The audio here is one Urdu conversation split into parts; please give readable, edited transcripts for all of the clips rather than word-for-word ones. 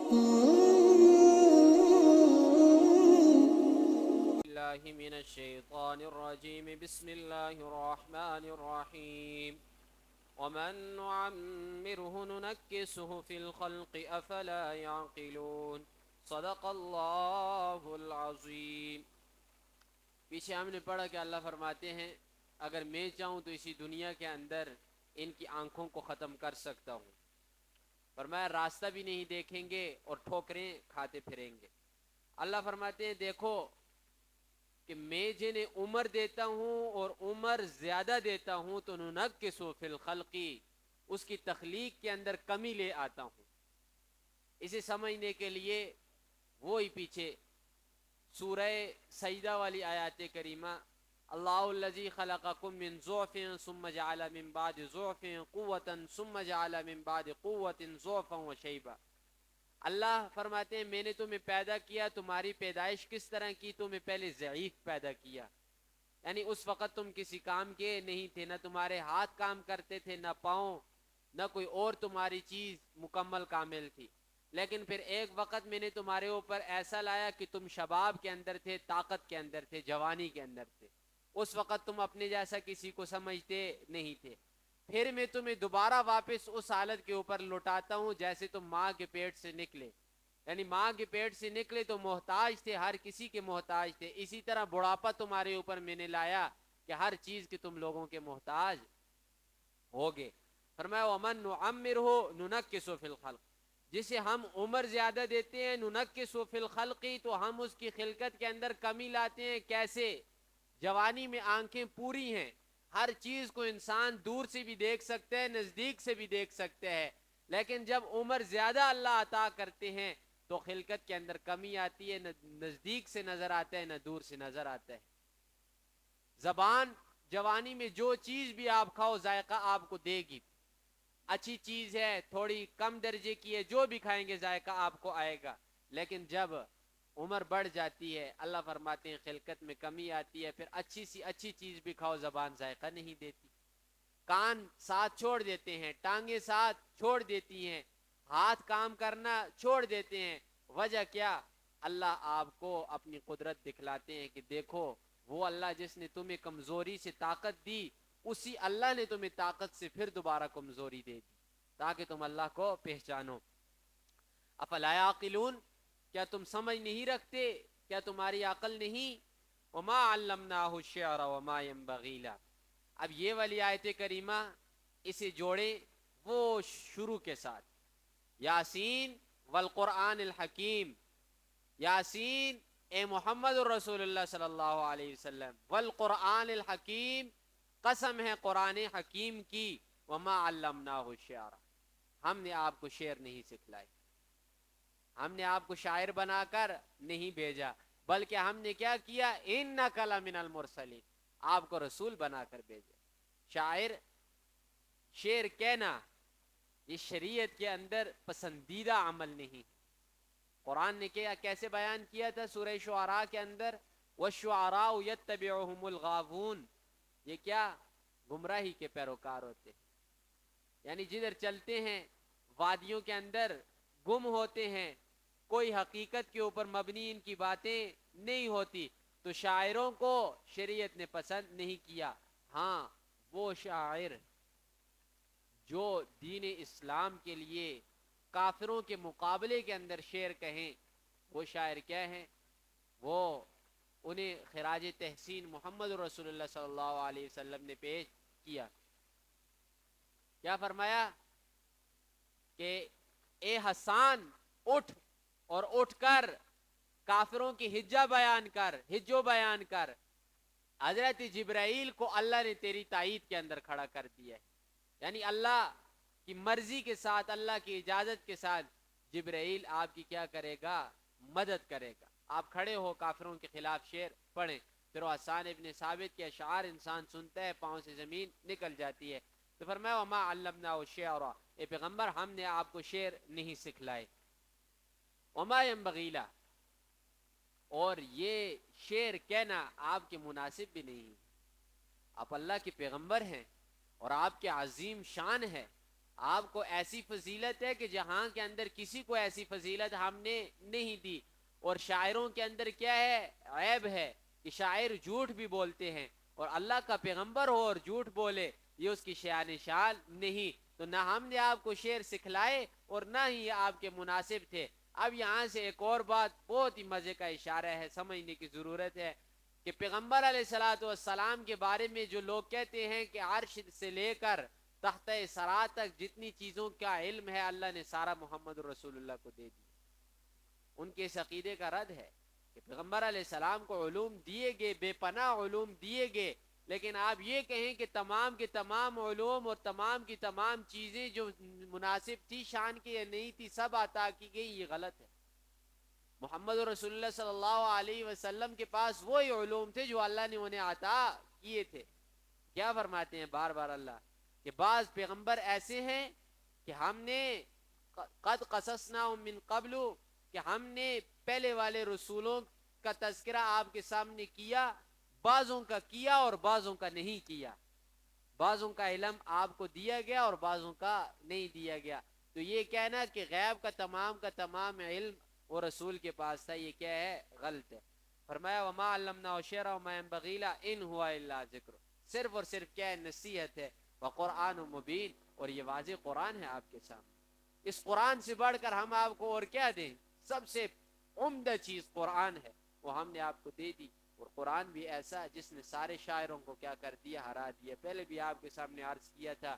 الله من الشيطان الرجيم بسم الله الرحمن الرحيم ومن نعمره ننكسه في الخلق أفلا يعقلون صدق اللہ العظیم۔ پیچھے ہم نے پڑھا کہ اللہ فرماتے ہیں اگر میں چاہوں تو اسی دنیا کے اندر ان کی آنکھوں کو ختم کر سکتا ہوں۔ فرمایا راستہ بھی نہیں دیکھیں گے اور ٹھوکریں کھاتے پھریں گے۔ اللہ فرماتے ہیں دیکھو کہ میں جنہیں عمر دیتا ہوں اور عمر زیادہ دیتا ہوں تو ننکسو فی الخلقی، اس کی تخلیق کے اندر کمی لے آتا ہوں۔ اسے سمجھنے کے لیے وہی پیچھے سورہ سجدہ والی آیات کریمہ، اللہ الذی خلقکم من ضعف ثم جعل من بعد ضعف قوة ثم جعل من بعد قوة ضعفا وشیبا۔ اللہ فرماتے ہیں میں نے تمہیں پیدا کیا، تمہاری پیدائش کس طرح کی؟ تمہیں پہلے ضعیف پیدا کیا، یعنی اس وقت تم کسی کام کے نہیں تھے، نہ تمہارے ہاتھ کام کرتے تھے، نہ پاؤں، نہ کوئی اور تمہاری چیز مکمل کامل تھی۔ لیکن پھر ایک وقت میں نے تمہارے اوپر ایسا لایا کہ تم شباب کے اندر تھے، طاقت کے اندر تھے، جوانی کے اندر تھے۔ اس وقت تم اپنے جیسا کسی کو سمجھتے نہیں تھے۔ پھر میں تمہیں دوبارہ واپس اس حالت کے اوپر لوٹاتا ہوں جیسے تم ماں کے پیٹ سے نکلے، یعنی ماں کے پیٹ سے نکلے تو محتاج تھے، ہر کسی کے محتاج تھے۔ اسی طرح بڑھاپا تمہارے اوپر میں نے لایا کہ ہر چیز کے تم لوگوں کے محتاج ہوگے۔ فرمایا وَمَن نُعَمِّرْهُ نُنَكِّسُ فِي الْخَلْقِ، جسے ہم عمر زیادہ دیتے ہیں، نُنَكِّسُ فِي الْخَلْقِ، تو ہم اس کی خلقت کے اندر کمی لاتے ہیں۔ کیسے؟ جوانی میں آنکھیں پوری ہیں، ہر چیز کو انسان دور سے بھی دیکھ سکتے ہیں، نزدیک سے بھی دیکھ سکتے ہیں، لیکن جب عمر زیادہ اللہ عطا کرتے ہیں تو خلقت کے اندر کمی آتی ہے، نہ نزدیک سے نظر آتا ہے نہ دور سے نظر آتا ہے۔ زبان جوانی میں جو چیز بھی آپ کھاؤ ذائقہ آپ کو دے گی، اچھی چیز ہے، تھوڑی کم درجے کی ہے، جو بھی کھائیں گے ذائقہ آپ کو آئے گا، لیکن جب عمر بڑھ جاتی ہے اللہ فرماتے ہیں خلقت میں کمی آتی ہے، پھر اچھی سی اچھی چیز بھی کھاؤ زبان ذائقہ نہیں دیتی، کان ساتھ چھوڑ دیتے ہیں، ٹانگیں ساتھ چھوڑ دیتی ہیں، ہاتھ کام کرنا چھوڑ دیتے ہیں۔ وجہ کیا؟ اللہ آپ کو اپنی قدرت دکھلاتے ہیں کہ دیکھو وہ اللہ جس نے تمہیں کمزوری سے طاقت دی، اسی اللہ نے تمہیں طاقت سے پھر دوبارہ کمزوری دے دی تاکہ تم اللہ کو پہچانو۔ افلا یعقلون، کیا تم سمجھ نہیں رکھتے؟ کیا تمہاری عقل نہیں؟ وما علمناہ الشعر وما ينبغی لہ۔ اب یہ والی آیت کریمہ اسے جوڑیں وہ شروع کے ساتھ، یاسین والقرآن الحکیم، یاسین اے محمد الرسول اللہ صلی اللہ علیہ وسلم، والقرآن الحکیم، قسم ہے قرآن حکیم کی، وما علمناہ الشعر، ہم نے آپ کو شعر نہیں سکھلائی، ہم نے آپ کو شاعر بنا کر نہیں بھیجا، بلکہ ہم نے کیا کیا؟ انک لمن المرسلین، آپ کو رسول بنا کر بھیجا۔ شاعر شعر کہنا یہ شریعت کے اندر پسندیدہ عمل نہیں۔ قرآن نے کیا کیسے بیان کیا تھا سورہ شعراء کے اندر؟ وَالشُّعَرَاءُ يَتَّبِعُهُمُ الْغَاوُونَ، یہ کیا؟ گمراہی کے پیروکار ہوتے ہیں، یعنی جدھر چلتے ہیں وادیوں کے اندر گم ہوتے ہیں، کوئی حقیقت کے اوپر مبنی ان کی باتیں نہیں ہوتی، تو شاعروں کو شریعت نے پسند نہیں کیا۔ ہاں وہ شاعر جو دین اسلام کے لیے کافروں کے مقابلے کے اندر شعر کہیں، وہ شاعر کیا ہیں؟ وہ انہیں خراج تحسین محمد رسول اللہ صلی اللہ علیہ وسلم نے پیش کیا۔ کیا فرمایا کہ اے حسان اٹھ، اور اٹھ کر کافروں کی حجہ بیان کر، حجو بیان کر۔ حضرت جبرائیل کو اللہ نے تیری تائید کے اندر کھڑا کر دیا ہے، یعنی اللہ کی مرضی کے ساتھ، اللہ کی اجازت کے ساتھ جبرائیل آپ کی کیا کرے گا؟ مدد کرے گا۔ آپ کھڑے ہو کافروں کے خلاف شعر پڑھیں، پھر وہ حسان ابن ثابت کے اشعار انسان سنتا ہے پاؤں سے زمین نکل جاتی ہے۔ تو فرمایا وما علمناہ الشعر، اے پیغمبر ہم نے آپ کو شعر نہیں سکھلائے، وما ينبغی لہ، اور یہ شعر کہنا آپ کے مناسب بھی نہیں۔ آپ اللہ کے پیغمبر ہیں اور آپ کے عظیم شان ہے آپ کو ایسی فضیلت ہے کہ جہاں کے اندر کسی کو ایسی فضیلت ہم نے نہیں دی. اور شاعروں کے اندر کیا ہے؟ عیب ہے کہ شاعر جھوٹ بھی بولتے ہیں، اور اللہ کا پیغمبر ہو اور جھوٹ بولے یہ اس کی شان شان نہیں. تو نہ ہم نے آپ کو شعر سکھلائے اور نہ ہی یہ آپ کے مناسب تھے. اب یہاں سے ایک اور بات بہت ہی مزے کا اشارہ ہے، سمجھنے کی ضرورت ہے کہ پیغمبر علیہ الصلوۃ والسلام کے بارے میں جو لوگ کہتے ہیں کہ عرش سے لے کر تحت سرا تک جتنی چیزوں کا علم ہے اللہ نے سارا محمد رسول اللہ کو دے دیا، ان کے اس عقیدے کا رد ہے کہ پیغمبر علیہ السلام کو علوم دیے گئے، بے پناہ علوم دیے گئے، لیکن آپ یہ کہیں کہ تمام کے تمام علوم اور تمام کی تمام چیزیں جو مناسب تھی شان کی یا نہیں تھی سب عطا کی گئی، یہ غلط ہے. محمد رسول اللہ صلی اللہ علیہ وسلم کے پاس وہی علوم تھے جو اللہ نے انہیں عطا کیے تھے. کیا فرماتے ہیں بار بار اللہ کہ بعض پیغمبر ایسے ہیں کہ ہم نے قد قصصنا من قبل، کہ ہم نے پہلے والے رسولوں کا تذکرہ آپ کے سامنے کیا، بعضوں کا کیا اور بعضوں کا نہیں کیا. بعضوں کا علم آپ کو دیا گیا اور بعضوں کا نہیں دیا گیا. تو یہ کہنا کہ غیب کا تمام علم وہ رسول کے پاس تھا، یہ کیا ہے؟ غلط ہے. فرمایا وما علمنا الشعر وما ينبغي له ان هو الا ذکر، صرف اور صرف کیا ہے؟ نصیحت ہے. وقرآن مبین، اور یہ واضح قرآن ہے آپ کے سامنے. اس قرآن سے بڑھ کر ہم آپ کو اور کیا دیں؟ سب سے عمدہ چیز قرآن ہے، وہ ہم نے آپ کو دے دی. اور قرآن بھی ایسا ہے جس نے سارے شاعروں کو کیا کر دیا؟ ہرا دیا. پہلے بھی آپ کے سامنے عرض کیا تھا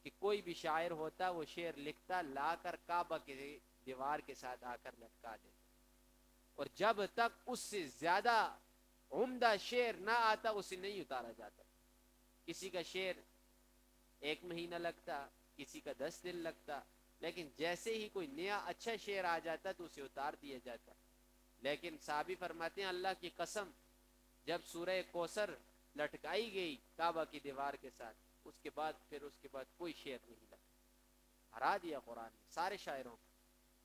کہ کوئی بھی شاعر ہوتا وہ شعر لکھتا لا کر کعبہ کے دیوار کے ساتھ آ کر لٹکا دیتا، اور جب تک اس سے زیادہ عمدہ شعر نہ آتا اسے نہیں اتارا جاتا. کسی کا شعر 1 مہینہ لگتا، کسی کا 10 دن لگتا، لیکن جیسے ہی کوئی نیا اچھا شعر آ جاتا تو اسے اتار دیا جاتا. لیکن صحابی فرماتے ہیں اللہ کی قسم جب سورہ کوثر لٹکائی گئی کعبہ کی دیوار کے ساتھ اس کے بعد کوئی شعر نہیں لگا، ہرا دیا قرآن نے سارے شاعروں کو.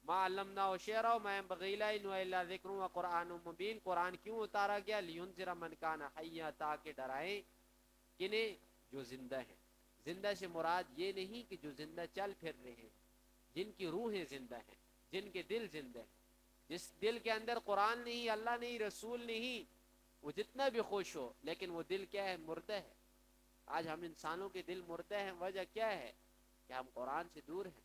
ما علمنا شعرا وما ينبغي له الا ذکر وقرآن مبین. قرآن کیوں اتارا گیا؟ لینذر من کان حیا، تاکہ ڈرائیں کنہیں؟ جو زندہ ہیں. زندہ سے مراد یہ نہیں کہ جو زندہ چل پھر رہے ہیں، جن کی روحیں زندہ ہیں، جن کے دل زندہ ہیں. جس دل کے اندر قرآن نہیں، اللہ نہیں، رسول نہیں، وہ جتنا بھی خوش ہو لیکن وہ دل کیا ہے؟ مردہ ہے. آج ہم انسانوں کے دل مردہ ہیں، وجہ کیا ہے؟ کہ ہم قرآن سے دور ہیں،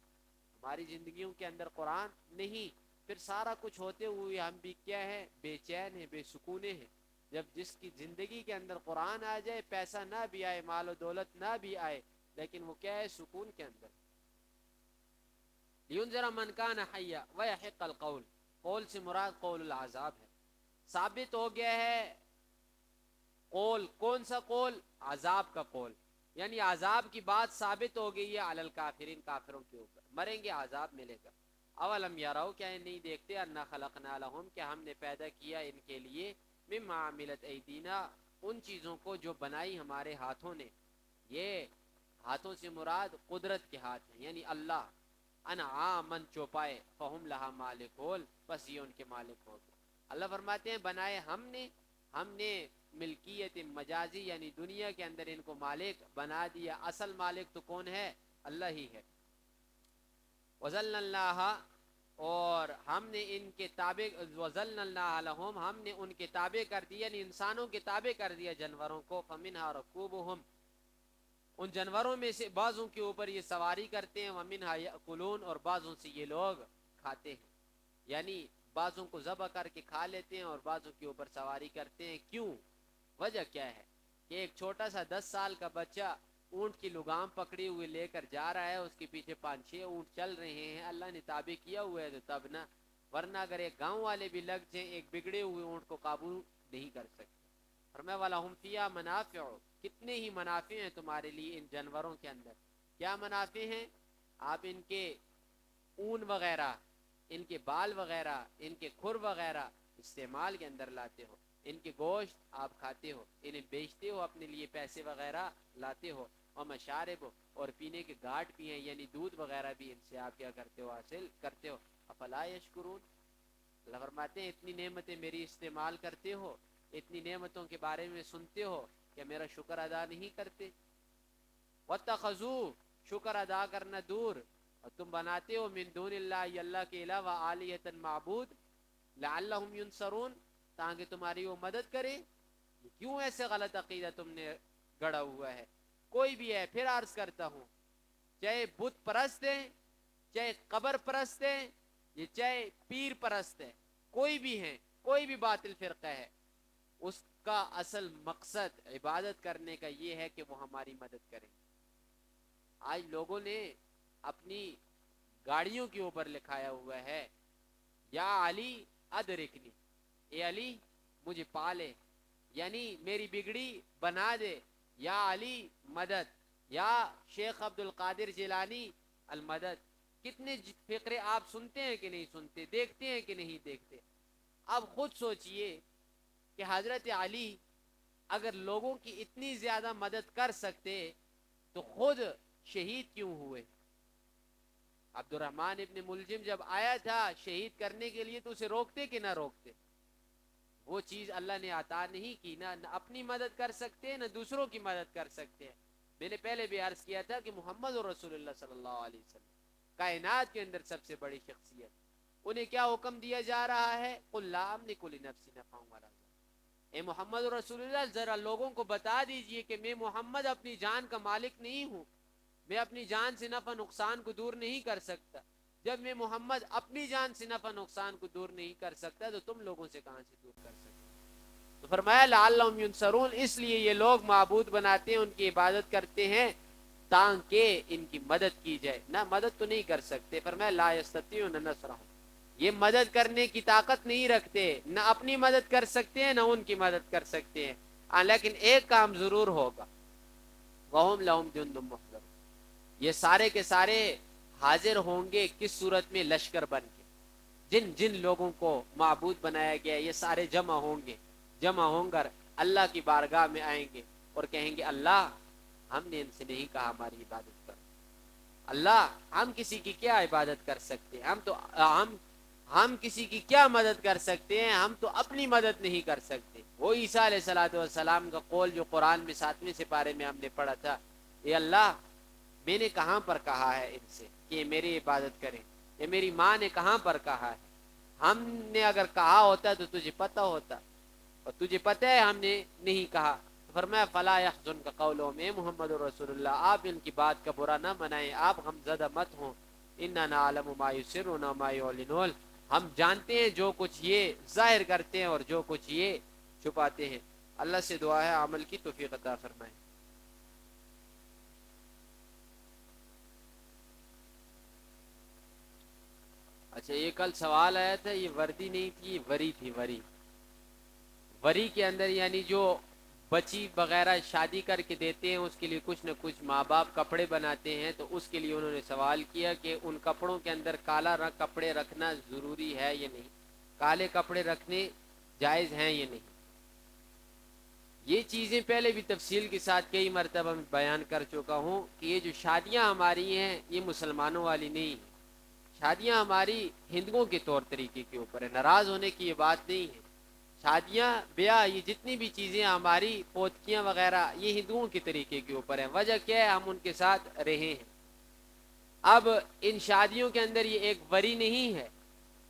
ہماری زندگیوں کے اندر قرآن نہیں. پھر سارا کچھ ہوتے ہوئے ہم بھی کیا ہے؟ بے چین ہیں، بے سکونے ہیں. جب جس کی زندگی کے اندر قرآن آ جائے، پیسہ نہ بھی آئے، مال و دولت نہ بھی آئے، لیکن وہ کیا ہے؟ سکون کے اندر. لینذر من کان حیا ویحق القول، قول سے مراد قول العذاب ہے. ثابت ہو گیا ہے قول، کون سا قول؟ عذاب کا قول. یعنی عذاب کی بات ثابت ہو گئی ہے علی الکافرین، کافروں کے اوپر مریں گے عذاب ملے گا. اولم یروا، کیا نہیں دیکھتے؟ انا خلقنا لهم، کہ ہم نے پیدا کیا ان کے لیے مما عملت ایدینا، ان چیزوں کو جو بنائی ہمارے ہاتھوں نے. یہ ہاتھوں سے مراد قدرت کے ہاتھ ہیں، یعنی اللہ. انعامن چوپائے، فہم لہا مالکون، بس یہ ان کے مالک ہو گئے. اللہ فرماتے ہیں بنائے ہم نے ملکیت مجازی یعنی دنیا کے اندر ان کو مالک بنا دیا. اصل مالک تو کون ہے؟ اللہ ہی ہے. وَذَلَّلْنَا اللَّهَ، اور ہم نے ان کے تابع، وَذَلَّلْنَا اللَّهَ لَهُمْ، ہم نے ان کے تابع کر دیا، یعنی انسانوں کے تابع کر دیا جانوروں کو. فَمِنْهَا رَكُوبُهُمْ، ان جانوروں میں سے بعضوں کے اوپر یہ سواری کرتے ہیں. وَمِنْهَا يَأْكُلُونَ، اور بعضوں سے یہ لوگ کھاتے ہیں. یعنی بعضوں کو ذبح کر کے کھا لیتے ہیں اور بعضوں کے اوپر سواری کرتے ہیں. کیوں؟ وجہ کیا ہے؟ کہ ایک چھوٹا سا 10 سال کا بچہ اونٹ کی لگام پکڑی ہوئے لے کر جا رہا ہے، اس کے پیچھے 5-6 اونٹ چل رہے ہیں. اللہ نے تابع کیا ہوا ہے تو تب نہ، ورنہ اگر ایک گاؤں والے بھی لگ جائیں ایک بگڑے ہوئے اونٹ کو قابو نہیں کر سکتے. فرمایا وَلَهُمْ فِيهَا مَنَافِعُ، کتنے ہی منافع ہیں تمہارے لیے ان جانوروں کے اندر. کیا منافع ہیں؟ آپ ان کے اون وغیرہ، ان کے بال وغیرہ، ان کے کھر وغیرہ استعمال کے اندر لاتے ہو. ان کے گوشت آپ کھاتے ہو، انہیں بیچتے ہو، اپنے لیے پیسے وغیرہ لاتے ہو. اور مشارب، اور پینے کے گھاٹ بھی ہیں، یعنی دودھ وغیرہ بھی ان سے آپ کیا کرتے ہو؟ حاصل کرتے ہو. افلا یشکرون، اللہ فرماتے ہیں اتنی نعمتیں میری استعمال کرتے ہو، اتنی نعمتوں کے بارے میں سنتے ہو، کہ میرا شکر ادا نہیں کرتے. واتخذوا، شکر ادا کرنا دور، اور تم بناتے ہو من دون اللہ، اللہ کے علاوہ آلیہۃ معبود، لعلہم ینصرون، تاکہ تمہاری وہ مدد کرے. کیوں ایسے غلط عقیدہ تم نے گڑا ہوا ہے؟ کوئی بھی ہے، پھر عرض کرتا ہوں، چاہے بت پرست ہے، چاہے قبر پرست ہے، یہ چاہے پیر پرست ہے، کوئی بھی ہے، کوئی بھی باطل فرقہ ہے، اس کا اصل مقصد عبادت کرنے کا یہ ہے کہ وہ ہماری مدد کریں. آج لوگوں نے اپنی گاڑیوں کے اوپر لکھایا ہوا ہے یا علی ادرکنی، اے علی مجھے پالے، یعنی میری بگڑی بنا دے، یا علی مدد، یا شیخ عبد القادر جیلانی المدد. کتنے فقرے آپ سنتے ہیں کہ نہیں سنتے، دیکھتے ہیں کہ نہیں دیکھتے؟ اب خود سوچئے کہ حضرت علی اگر لوگوں کی اتنی زیادہ مدد کر سکتے تو خود شہید کیوں ہوئے؟ عبد الرحمن ابن ملجم جب آیا تھا شہید کرنے کے لیے تو اسے روکتے کہ نہ روکتے؟ وہ چیز اللہ نے عطا نہیں کی، نہ اپنی مدد کر سکتے نہ دوسروں کی مدد کر سکتے ہیں. میں نے پہلے بھی عرض کیا تھا کہ محمد رسول اللہ صلی اللہ علیہ وسلم کائنات کے اندر سب سے بڑی شخصیت، انہیں کیا حکم دیا جا رہا ہے؟ قل لا املک لنفسی نفعا ولا ضرا. اے محمد رسول اللہ ذرا لوگوں کو بتا دیجئے کہ میں محمد اپنی جان کا مالک نہیں ہوں، میں اپنی جان سے نفع نقصان کو دور نہیں کر سکتا. جب میں محمد اپنی جان سے نفع نقصان کو دور نہیں کر سکتا تو تم لوگوں سے کہاں سے دور کر سکتا؟ تو فرمایا لعلہم ینصرون، اس لیے یہ لوگ معبود بناتے ہیں، ان کی عبادت کرتے ہیں تاکہ ان کی مدد کی جائے. نہ مدد تو نہیں کر سکتے، فرمایا لا یستطیعون نصرہم، یہ مدد کرنے کی طاقت نہیں رکھتے، نہ اپنی مدد کر سکتے ہیں نہ ان کی مدد کر سکتے ہیں. لیکن ایک کام ضرور ہوگا، وہم لہم جند محضر، یہ سارے کے سارے حاضر ہوں گے کس صورت میں؟ لشکر بن کے. جن جن لوگوں کو معبود بنایا گیا یہ سارے جمع ہوں گے، جمع ہوں کر اللہ کی بارگاہ میں آئیں گے اور کہیں گے اللہ ہم نے ان سے نہیں کہا ہماری عبادت کر، اللہ ہم کسی کی کیا عبادت کر سکتے ہیں، ہم کسی کی کیا مدد کر سکتے ہیں، ہم تو اپنی مدد نہیں کر سکتے. وہ عیسیٰ علیہ الصلوۃ والسلام کا قول جو قرآن میں 7ویں سپارے میں ہم نے پڑھا تھا، اے اللہ میں نے کہاں پر کہا ہے ان سے کہ یہ میری عبادت کریں، یہ میری ماں نے کہاں پر کہا ہے؟ ہم نے اگر کہا ہوتا تو تجھے پتہ ہوتا، اور تجھے پتہ ہے ہم نے نہیں کہا. فرمایا فلا يحزنک قولهم، اے محمد رسول اللہ آپ ان کی بات کا برا نہ منائیں، آپ غمزدہ مت ہوں. انا نعلم ما یسرون وما یعلنون، ہم جانتے ہیں جو کچھ یہ ظاہر کرتے ہیں اور جو کچھ یہ چھپاتے ہیں. اللہ سے دعا ہے عمل کی توفیق عطا فرمائے. اچھا یہ کل سوال آیا تھا، یہ وردی نہیں تھی، یہ وری تھی. وری کے اندر یعنی جو بچی وغیرہ شادی کر کے دیتے ہیں اس کے لیے کچھ نہ کچھ ماں باپ کپڑے بناتے ہیں، تو اس کے لیے انہوں نے سوال کیا کہ ان کپڑوں کے اندر کالا رنگ کپڑے رکھنا ضروری ہے یا نہیں، کالے کپڑے رکھنے جائز ہیں یا نہیں. یہ چیزیں پہلے بھی تفصیل کے ساتھ کئی مرتبہ میں بیان کر چکا ہوں کہ یہ جو شادیاں ہماری ہیں یہ مسلمانوں والی نہیں ہیں، شادیاں ہماری ہندوؤں کے طور طریقے کے اوپر ہے، ناراض ہونے کی یہ بات نہیں ہے. شادیاں بیاہ یہ جتنی بھی چیزیں ہماری پوتکیاں وغیرہ یہ ہندوؤں کے طریقے کے اوپر ہیں. وجہ کیا ہے؟ ہم ان کے ساتھ رہے ہیں. اب ان شادیوں کے اندر یہ ایک وری نہیں ہے،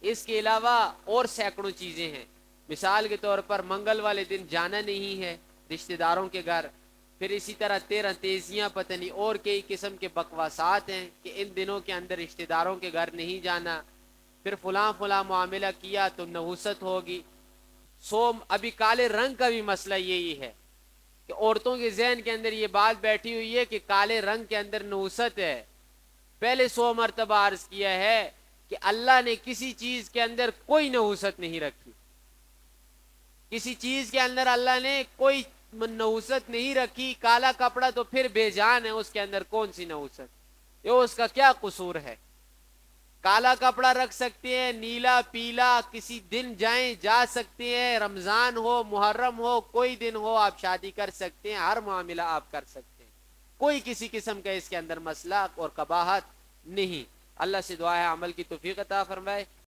اس کے علاوہ اور سینکڑوں چیزیں ہیں. مثال کے طور پر منگل والے دن جانا نہیں ہے رشتہ داروں کے گھر، پھر اسی طرح 13 تیزیاں، پتہ نہیں اور کئی قسم کے بکواسات ہیں کہ ان دنوں کے اندر رشتہ داروں کے گھر نہیں جانا، پھر فلاں فلاں معاملہ کیا تو نحوست ہوگی. سوم ابھی کالے رنگ کا بھی مسئلہ یہی ہے کہ عورتوں کے ذہن کے اندر یہ بات بیٹھی ہوئی ہے کہ کالے رنگ کے اندر نحوست ہے. پہلے 100 مرتبہ عرض کیا ہے کہ اللہ نے کسی چیز کے اندر کوئی نحوست نہیں رکھی، کسی چیز کے اندر اللہ نے کوئی نحوست نہیں رکھی. کالا کپڑا تو پھر بے جان ہے، اس کے اندر کون سی نحوست؟ یہ اس کا کیا قصور ہے؟ کالا کپڑا رکھ سکتے ہیں، نیلا پیلا کسی دن جائیں جا سکتے ہیں، رمضان ہو محرم ہو کوئی دن ہو آپ شادی کر سکتے ہیں، ہر معاملہ آپ کر سکتے ہیں، کوئی کسی قسم کا اس کے اندر مسئلہ اور قباحت نہیں. اللہ سے دعا ہے عمل کی توفیق عطا فرمائے.